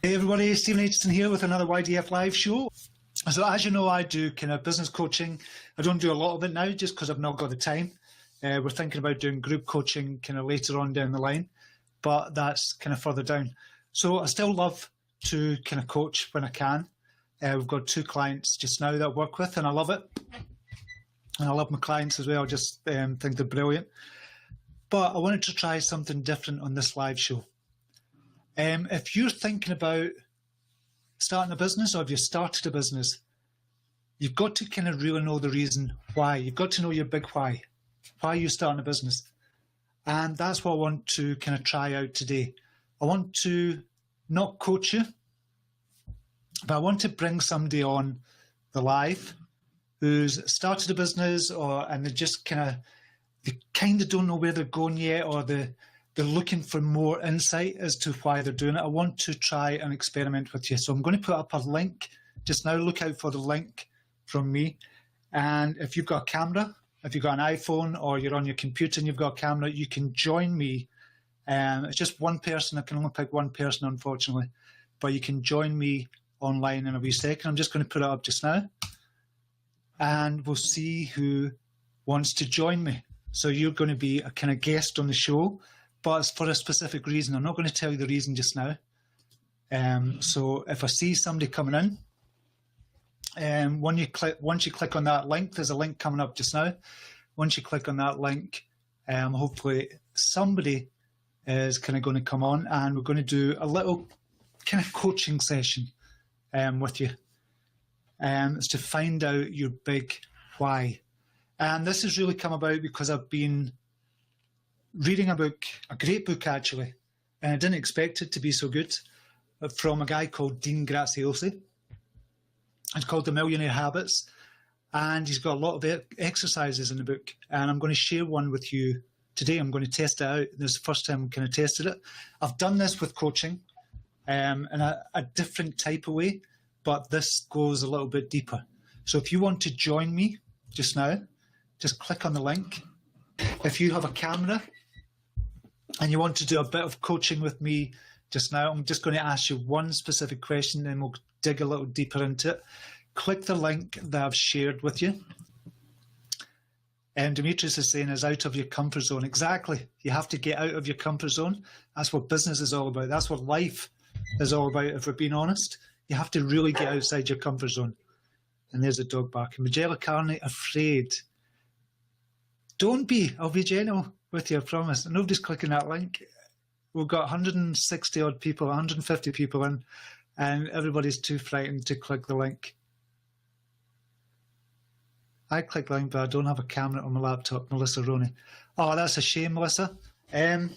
Hey everybody, Stephen Aitchison here with another YDFLive show. So as you know, I do kind of business coaching. I don't do a lot of it now just because I've not got the time. We're thinking about doing group coaching kind of later on down the line, but that's kind of further down. So I still love to kind of coach when I can. We've got 2 clients just now that I work with and I love it. And I love my clients as well, I just think they're brilliant. But I wanted to try something different on this live show. If you're thinking about starting a business or if you've started a business, you've got to kind of really know the reason why. You've got to know your big why you're starting a business. And that's what I want to kind of try out today. I want to not coach you, but I want to bring somebody on the live who's started a business and they kind of don't know where they're going yet, or they're looking for more insight as to why they're doing it. I want to try and experiment with you. So I'm going to put up a link just now. Look out for the link from me. And if you've got a camera, if you've got an iPhone or you're on your computer and you've got a camera, you can join me. It's just one person. I can only pick one person, unfortunately. But you can join me online in a wee second. I'm just going to put it up just now. And we'll see who wants to join me. So you're going to be a kind of guest on the show, but it's for a specific reason. I'm not going to tell you the reason just now. So if I see somebody coming in, once you click on that link, there's a link coming up just now. Once you click on that link, hopefully somebody is kind of going to come on, and we're going to do a little kind of coaching session with you. It's to find out your big why. And this has really come about because I've been reading a book, a great book actually, and I didn't expect it to be so good, from a guy called Dean Graziosi. It's called The Millionaire Habits, and he's got a lot of exercises in the book, and I'm going to share one with you today. I'm going to test it out. This is the first time I've kind of tested it. I've done this with coaching in a different type of way, but this goes a little bit deeper. So if you want to join me just now, just click on the link. If you have a camera and you want to do a bit of coaching with me just now, I'm just going to ask you one specific question and we'll dig a little deeper into it. Click the link that I've shared with you. And Demetrius is saying is out of your comfort zone. Exactly. You have to get out of your comfort zone. That's what business is all about. That's what life is all about, if we're being honest. You have to really get outside your comfort zone. And there's a dog barking. Magella Carney, afraid. Don't be. I'll be gentle with you, I promise. Nobody's clicking that link. We've got 160 odd people, 150 people in, and everybody's too frightened to click the link. I click the link, but I don't have a camera on my laptop, Melissa Roney. Oh, that's a shame, Melissa. It'd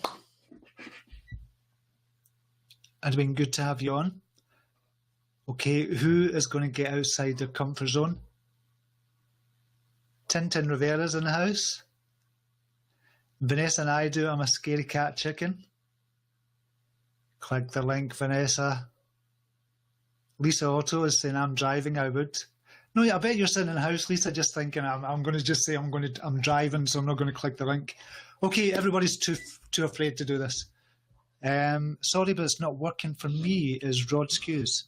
been good to have you on. Okay, who is going to get outside their comfort zone? Tintin Rivera's in the house. Vanessa and I do. I'm a scaredy cat chicken. Click the link, Vanessa. Lisa Otto is saying, I'm driving, I would. No, I bet you're sitting in the house, Lisa, just thinking, I'm going to just say I'm driving, so I'm not going to click the link. Okay, everybody's too afraid to do this. Sorry, but it's not working for me, is Rod Skews.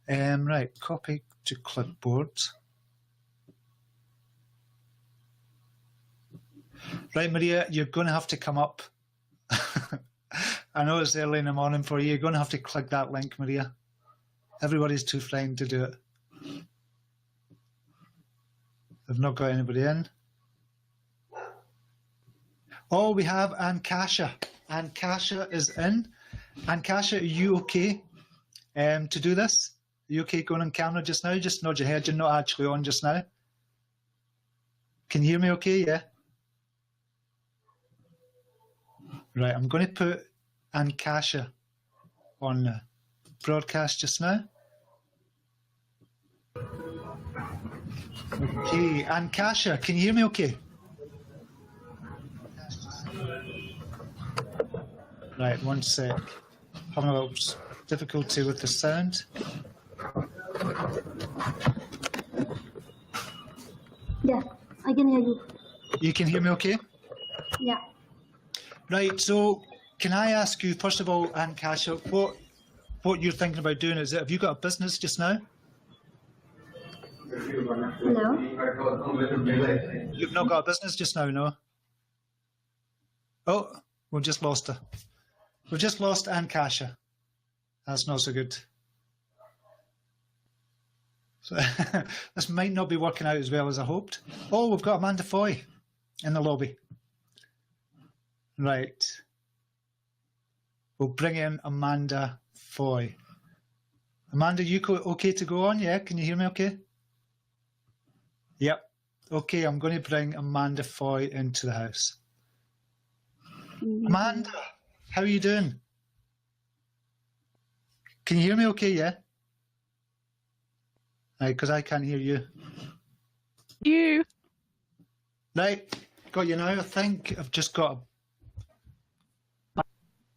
Right, copy to clipboard. Right, Maria, you're going to have to come up. I know it's early in the morning for you. You're going to have to click that link, Maria. Everybody's too frightened to do it. I've not got anybody in. Oh, we have Ankasha. Ankasha is in. Ankasha, are you okay to do this? Are you okay going on camera just now? Just nod your head. You're not actually on just now. Can you hear me okay? Yeah. Right, I'm going to put Ankasha on the broadcast just now. Okay, Ankasha, can you hear me okay? Right, one sec. Having a little difficulty with the sound. Yeah, I can hear you. You can hear me okay? Yeah. Right, so can I ask you, first of all, Ankasha, what you're thinking about doing is, have you got a business just now? Hello? You've not got a business just now, no? Oh, we've just lost her. We've just lost Ann Kasha. That's not so good. So this might not be working out as well as I hoped. Oh, we've got Amanda Foy in the lobby. Right. We'll bring in Amanda Foy. Amanda, you okay to go on? Yeah, can you hear me okay? Yep. Okay, I'm going to bring Amanda Foy into the house. Amanda, how are you doing? Can you hear me okay, yeah? Right, because I can't hear you. You. Right, got you now. I think I've just got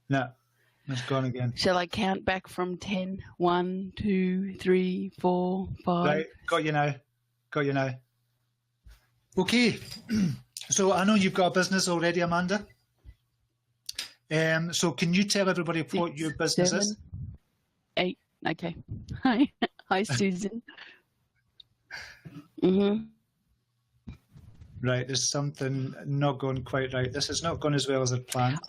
No, it's gone again. Shall I count back from 10? 1, 2, 3, 4, 5. Right, got you now. Got you now. Okay, so I know you've got a business already, Amanda. So can you tell everybody what 6, your business 7, is? 8. Okay. Hi. Hi, Susan. Right, there's something not going quite right. This is not going as well as I'd planned.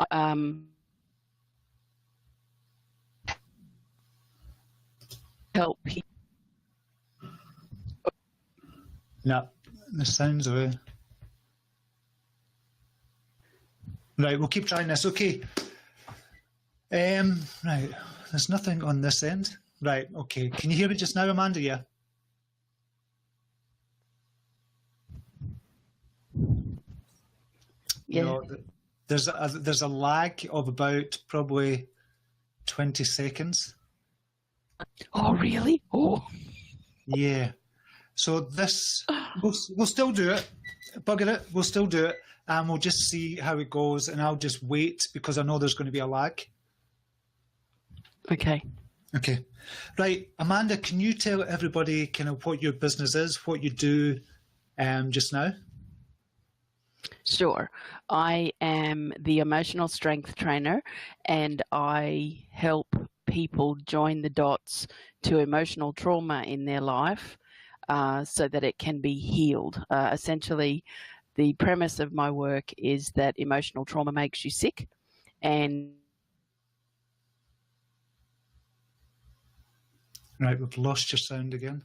Help people. No, the sounds away. Right, we'll keep trying this. Okay. Right, there's nothing on this end. Right, okay. Can you hear me just now, Amanda? Yeah. Yeah. No, there's a lag of about probably 20 seconds. Oh, really? Oh. Yeah. So this, we'll still do it. Bugger it. We'll still do it. And we'll just see how it goes. And I'll just wait because I know there's going to be a lag. Okay. Okay. Right. Amanda, can you tell everybody kind of what your business is, what you do just now? Sure. I am the emotional strength trainer, and I help people join the dots to emotional trauma in their life so that it can be healed. Essentially, the premise of my work is that emotional trauma makes you sick, and Right, we've lost your sound again.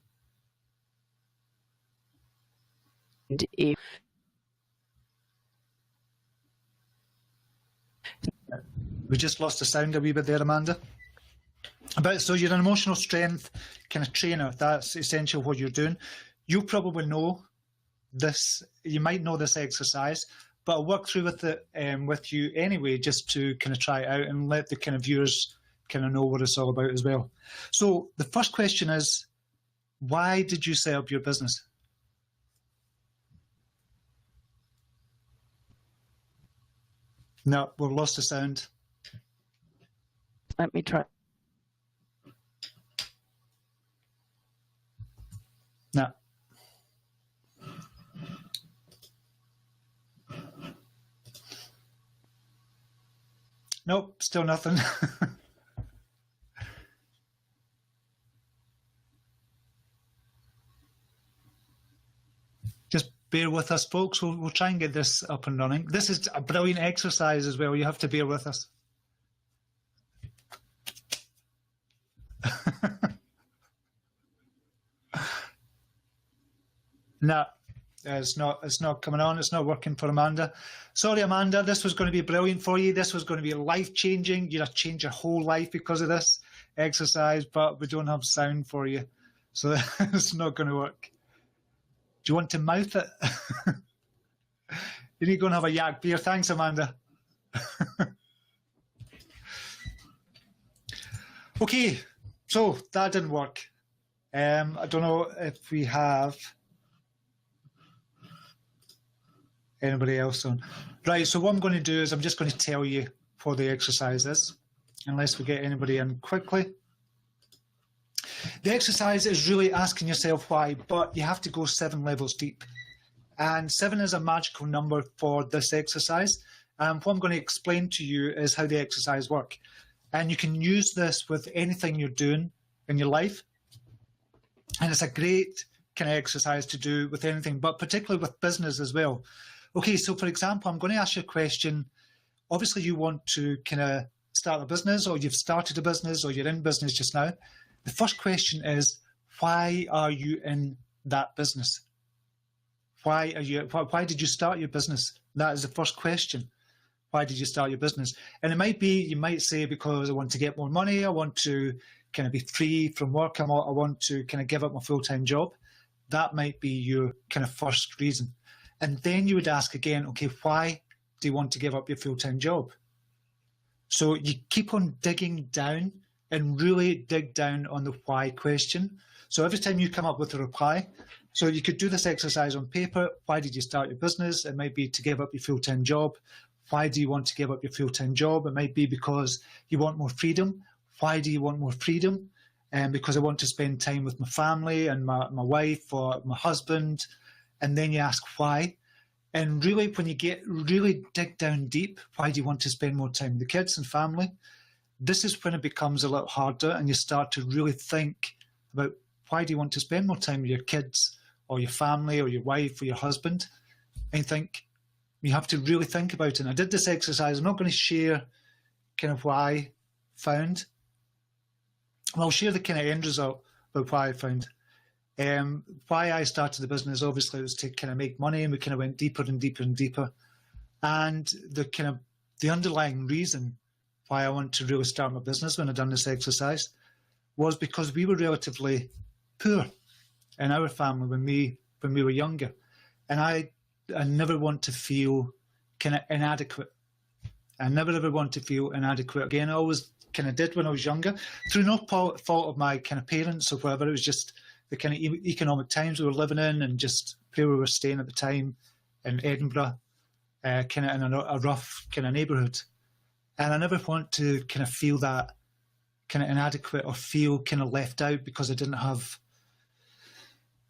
if We just lost the sound a wee bit there, Amanda. So you're an emotional strength kind of trainer. That's essential what you're doing. You probably know this. You might know this exercise, but I'll work through with it with you anyway, just to kind of try it out and let the kind of viewers kind of know what it's all about as well. So the first question is, why did you set up your business? No, we've lost the sound. let me try. No. Nope, still nothing. Just bear with us, folks. We'll try and get this up and running. This is a brilliant exercise as well. You have to bear with us. No, it's not coming on. It's not working for Amanda. Sorry, Amanda. This was going to be brilliant for you. This was going to be life-changing. You'd have changed your whole life because of this exercise, but we don't have sound for you. So it's not going to work. Do you want to mouth it? You need to go and have a yak beer. Thanks, Amanda. Okay, so that didn't work. I don't know if we have anybody else on. Right, so what I'm going to do is I'm just going to tell you what the exercise is, unless we get anybody in quickly. The exercise is really asking yourself why, but you have to go 7 levels deep. And 7 is a magical number for this exercise. What I'm going to explain to you is how the exercise works. And you can use this with anything you're doing in your life. And it's a great kind of exercise to do with anything, but particularly with business as well. Okay, so for example, I'm going to ask you a question. Obviously, you want to kind of start a business, or you've started a business, or you're in business just now. The first question is, why are you in that business? Why did you start your business? That is the first question. Why did you start your business? And it might be, you might say, because I want to get more money, I want to kind of be free from work, I want to kind of give up my full-time job. That might be your kind of first reason. And then you would ask again, okay, why do you want to give up your full-time job? So you keep on digging down and really dig down on the why question. So every time you come up with a reply, so you could do this exercise on paper. Why did you start your business? It might be to give up your full-time job. Why do you want to give up your full-time job? It might be because you want more freedom. Why do you want more freedom? Because I want to spend time with my family and my wife or my husband. And then you ask why. And really, when you really dig down deep, why do you want to spend more time with the kids and family? This is when it becomes a little harder, and you start to really think about why do you want to spend more time with your kids or your family or your wife or your husband? And you think, you have to really think about it. And I did this exercise. I'm not going to share kind of why I found. Well, I'll share the kind of end result about why I found. Why I started the business, obviously, was to kind of make money, and we kind of went deeper and deeper and deeper. And the underlying reason why I wanted to really start my business when I'd done this exercise was because we were relatively poor in our family when we were younger. And I never want to feel kind of inadequate. I never ever want to feel inadequate again. I always kind of did when I was younger, through no fault of my kind of parents or whatever. It was just the kind of economic times we were living in, and just where we were staying at the time in Edinburgh, kind of in a rough kind of neighbourhood. And I never want to kind of feel that kind of inadequate or feel kind of left out because I didn't have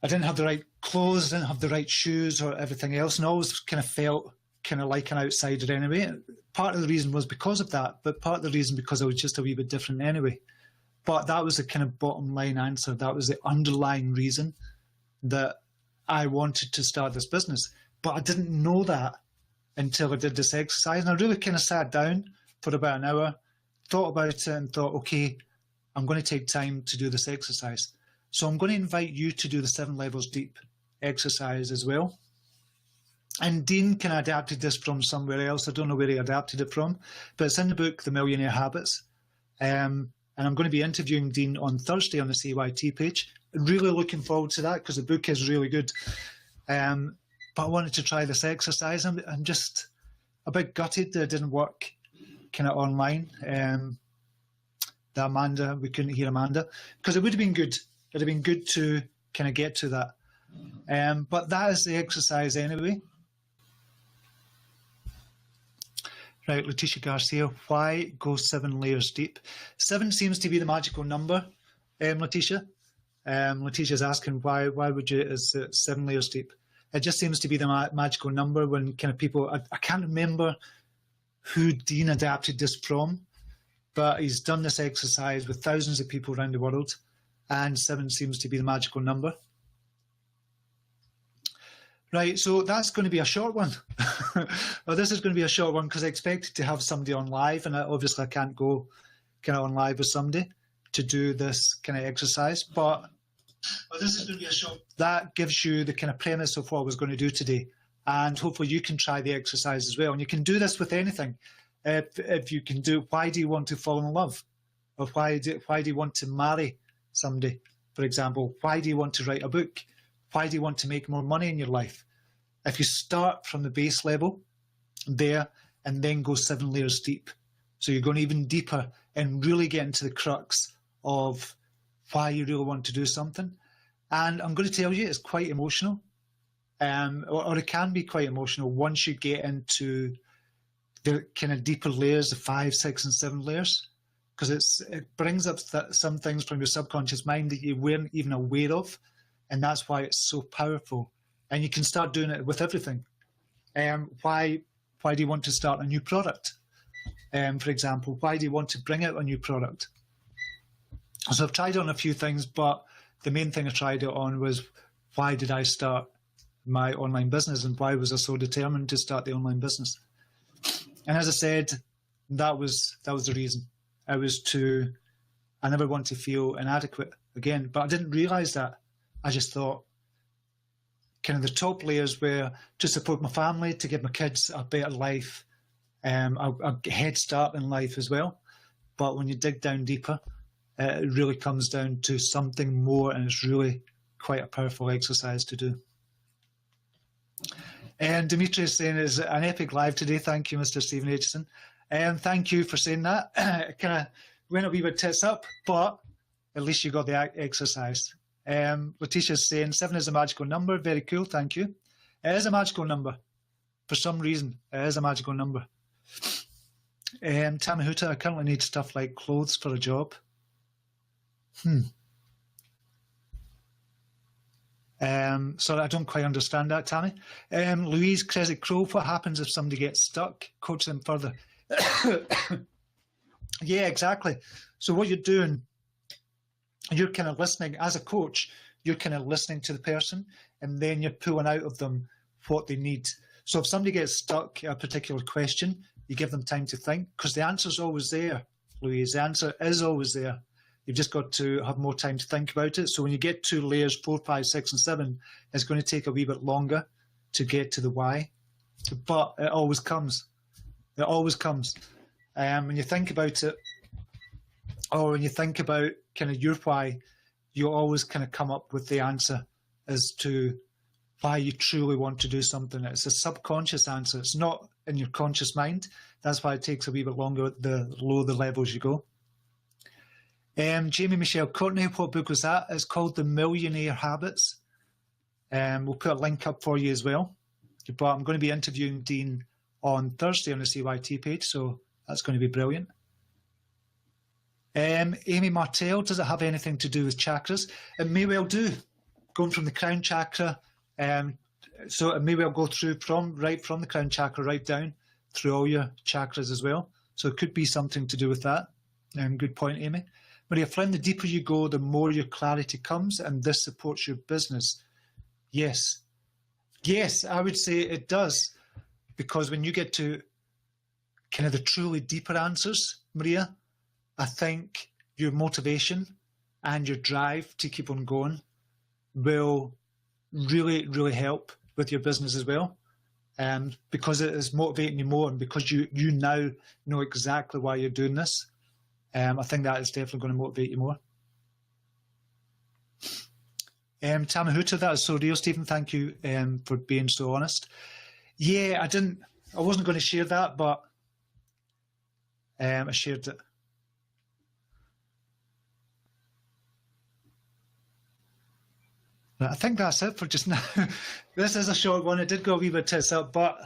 the right clothes, I didn't have the right shoes or everything else, and I always kind of felt kind of like an outsider anyway. Part of the reason was because of that, but part of the reason because I was just a wee bit different anyway. But that was the kind of bottom line answer. That was the underlying reason that I wanted to start this business. But I didn't know that until I did this exercise. And I really kind of sat down for about an hour, thought about it, and thought, okay, I'm going to take time to do this exercise. So I'm going to invite you to do the 7 levels deep exercise as well. And Dean kind of adapted this from somewhere else. I don't know where he adapted it from, but it's in the book, The Millionaire Habits. And I'm going to be interviewing Dean on Thursday on the CYT page. Really looking forward to that because the book is really good. But I wanted to try this exercise. I'm just a bit gutted that it didn't work kind of online. That Amanda, we couldn't hear Amanda, because it would have been good. It'd have been good to kind of get to that. But that is the exercise anyway. Right, Letitia Garcia, why go 7 layers deep? 7 seems to be the magical number, Letitia. Letitia's asking why would you, is it 7 layers deep? It just seems to be the magical number when kind of people, I can't remember who Dean adapted this from, but he's done this exercise with thousands of people around the world, and 7 seems to be the magical number. Right, so that's going to be a short one. Well, this is going to be a short one because I expected to have somebody on live, and obviously I can't go kind of on live with somebody to do this kind of exercise. But this is going to be a short. That gives you the kind of premise of what I was going to do today, and hopefully you can try the exercise as well. And you can do this with anything. If you can do, why do you want to fall in love, or why do you want to marry somebody, for example? Why do you want to write a book? Why do you want to make more money in your life? If you start from the base level there and then go 7 layers deep, so you're going even deeper and really get into the crux of why you really want to do something. And I'm going to tell you, it's quite emotional, or it can be quite emotional once you get into the kind of deeper layers, the 5, 6, and 7 layers, because it brings up some things from your subconscious mind that you weren't even aware of. And that's why it's so powerful. And you can start doing it with everything. Why do you want to start a new product? For example, why do you want to bring out a new product? So I've tried on a few things, but the main thing I tried it on was, why did I start my online business, and why was I so determined to start the online business? And as I said, that was the reason. I never want to feel inadequate again, but I didn't realize that. I just thought kind of the top layers were to support my family, to give my kids a better life, a head start in life as well. But when you dig down deeper, it really comes down to something more, and it's really quite a powerful exercise to do. And Dimitri is saying it's an epic live today. Thank you, Mr. Stephen Aitchison. And thank you for saying that. It kind of went a wee bit tits up, but at least you got the exercise. Letitia's saying 7 is a magical number. Very cool, thank you. It is a magical number. For some reason, it is a magical number. Tammy Huta, I currently need stuff like clothes for a job. Sorry, I don't quite understand that, Tammy. Louise Crescent Crow, what happens if somebody gets stuck? Coach them further. Yeah, exactly. So what you're doing, you're kind of listening as a coach, you're kind of listening to the person, and then you're pulling out of them what they need. So if somebody gets stuck at a particular question, you give them time to think, because the answer's always there, Louise. The answer is always there. You've just got to have more time to think about it. So when you get to layers 4, 5, 6, and 7, it's going to take a wee bit longer to get to the why. But it always comes. It always comes. When you think about it, or when you think about kind of your why, you always kind of come up with the answer as to why you truly want to do something. It's a subconscious answer. It's not in your conscious mind. That's why it takes a wee bit longer the lower the levels you go. Jamie Michelle Courtney, what book was that? It's called The Millionaire Habits. We'll put a link up for you as well. But I'm going to be interviewing Dean on Thursday on the CYT page, so that's going to be brilliant. Amy Martell, does it have anything to do with chakras? It may well do. Going from the crown chakra, so it may well go through from the crown chakra right down through all your chakras as well. So it could be something to do with that. Good point, Amy. Maria Flynn, the deeper you go, the more your clarity comes, and this supports your business. Yes. Yes, I would say it does. Because when you get to kind of the truly deeper answers, Maria, I think your motivation and your drive to keep on going will really, really help with your business as well. Because it is motivating you more, and because you now know exactly why you're doing this. I think that is definitely going to motivate you more. Tamahuta, that is so real, Stephen. Thank you for being so honest. Yeah, I wasn't going to share that, but I shared it. I think that's it for just now. This is a short one. It did go a wee bit tits up, but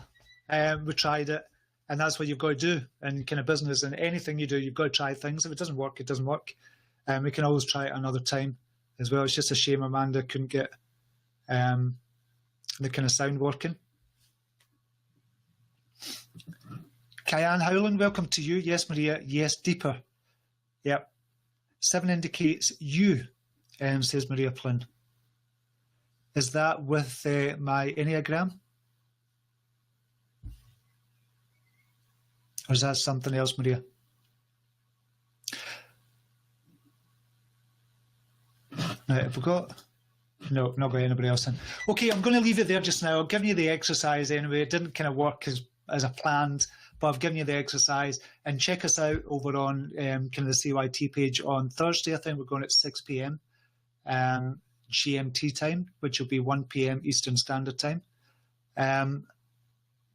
we tried it. And that's what you've got to do in kind of business, and anything you do, you've got to try things. If it doesn't work, it doesn't work. We can always try it another time as well. It's just a shame Amanda couldn't get the kind of sound working. Kyan Howland, welcome to you. Yes, Maria. Yes, deeper. Yep. 7 indicates you, says Maria Flynn. Is that with my Enneagram? Or is that something else, Maria? Right, have we got? No, not got anybody else in. Okay, I'm going to leave it there just now. I've given you the exercise anyway. It didn't kind of work as I planned, but I've given you the exercise. And check us out over on kind of the CYT page on Thursday. I think we're going at 6 p.m. GMT time, which will be 1 p.m. Eastern Standard Time.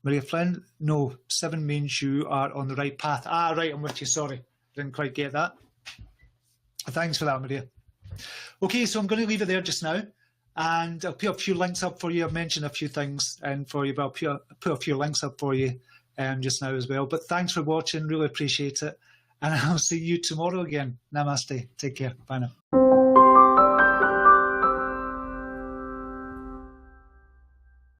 Maria Flynn, no, 7 means you are on the right path. Ah, right, I'm with you, sorry. Didn't quite get that. Thanks for that, Maria. Okay, so I'm going to leave it there just now. And I'll put a few links up for you. I've mentioned a few things for you, but I'll put a few links up for you just now as well. But thanks for watching, really appreciate it. And I'll see you tomorrow again. Namaste. Take care. Bye now.